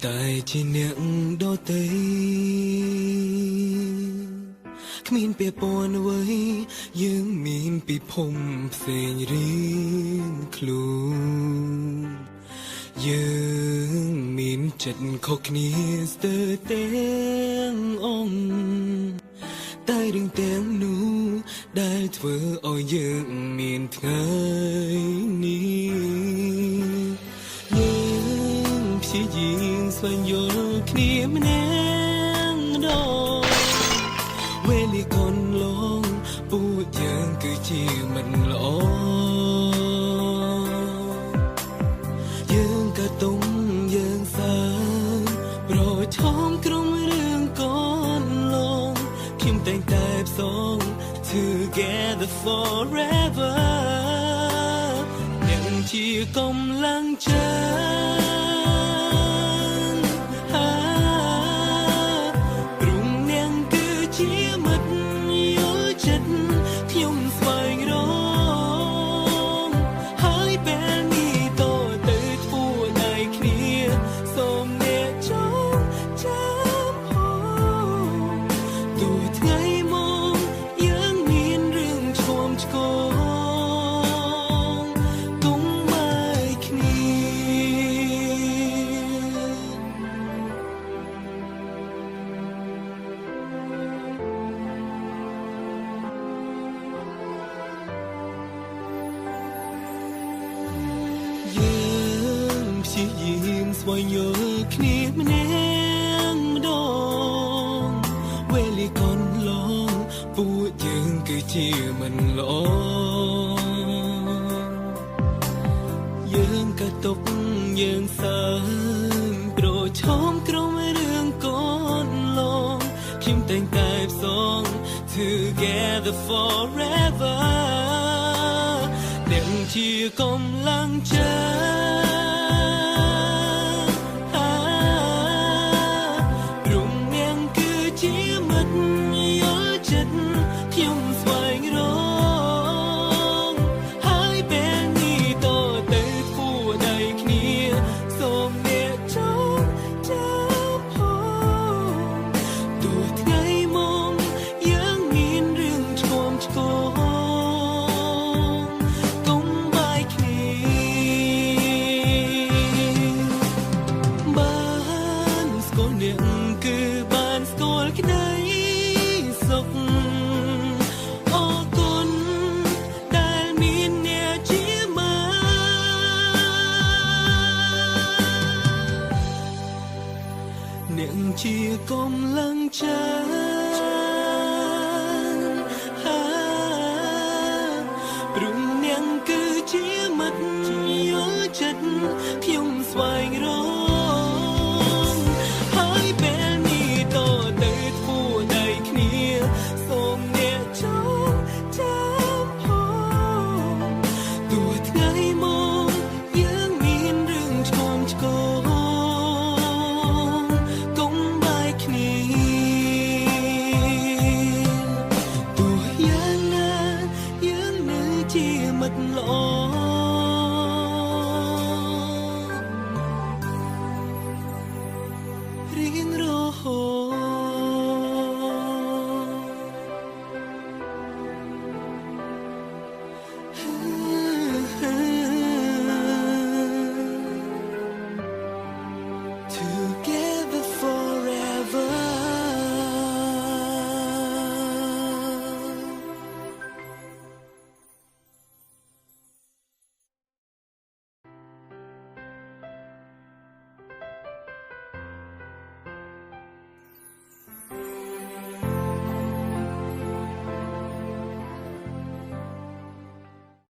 តែជាអ្នកដទៃគ្មានពាក់ព័ន្ធអ្វីយើងមានពិភពផ្សេងរៀងខ្លួនយើងមានចិត្តខុសគ្នាស្ទើរទាំងអង្គតែរឿងទាំងនោះដែលធ្វើឲ្យយើងមានថ្ងៃនេះយើងព្យាយាមស្វែងយល់គ្នាម្នាក់ដងវេលាកន្លងពួកយើងគឺជាមិនល្អយើងក៏ទុំយើងសាប្រឈមក្រុមរឿងកន្លងខ្ញុំតែងតែផ្សង Together forever នឹងជាកម្លាំងចិត្តព្រមនាងគឺជាមិត្តយល់ចិត្តខ្ញុំស្វែងរកហើយពេលនេះតទៅធ្វើដៃគ្នាសូមអ្នកចងចាំផងទោះថ្ងៃមកយើងមានរឿងឈាមឆ្កងទុំមកគ្នាយើងព្យាយាមស្វែងយល់គ្នាម្នាក់ម្ដងវេលាកន្លងពួកយើងគឺជាមិនល្អយើងក៏ទុកយើងសើមប្រឈមក្រុមរឿងកន្លងខ្ញុំតែងតែផ្សង Together forever នឹងជាកម្លាំងចិត្តព្រមនាងគឺជាមិត្តយល់ចិត្តខ្ញុំស្វែងរកហើយពេលនេះតទៅធ្វើដៃគ្នាសូមអ្នកចងចាំផងទោះថ្ងៃមកយើងមានរឿងឈាមឆ្កងទុំបាយគ្នាបានស្គាល់អ្នកគឺបានស្គាល់ក្តីសុខអរគុណដែលមានអ្នកជាម៉ាអ្នកជាកម្លាំងចិត្តព្រមនាងគឺជាមិត្តយល់ចិត្តខ្ញុំស្វែងរកហើយពេលនេះតទៅធ្វើដៃគ្នាសូមអ្នកចងចាំផងទោះថ្ងៃមកយើងមានរឿងឆ្កងឆ្កងកុំបាយគ្នាទោះយ៉ាងណាយើងនៅជាមិត្តល្អ